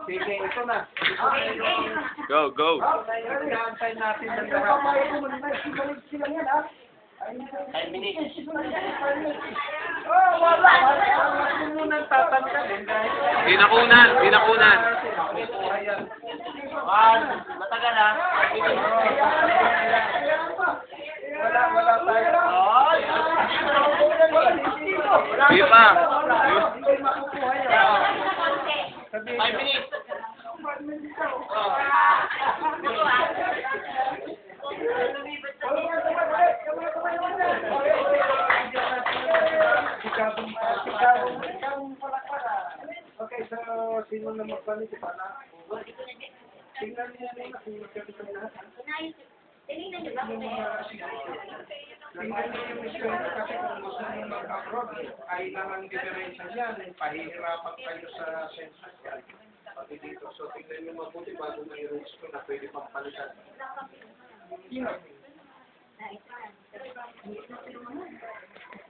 Sige, ito na. Go, go. Iantay natin ng lahat. 5 minutes. Oh, wala. Wala muna tatanggalin dahil... Dinakunan, dinakunan. Matagal ha. Wala tayo. Sige pa. 5 minutes. Okay, so sino na magpalit para? Tingnan niyo na kung magkakita na. Tinignan niyo ba kung may... Tingnan niyo yung mission kasi kung gusto niyo mag-abroad, ay namang differential yan. Pahihirapan kayo sa census yan. Pati dito. So tingnan niyo mabuti bago may rules ko na pwede pang palitan.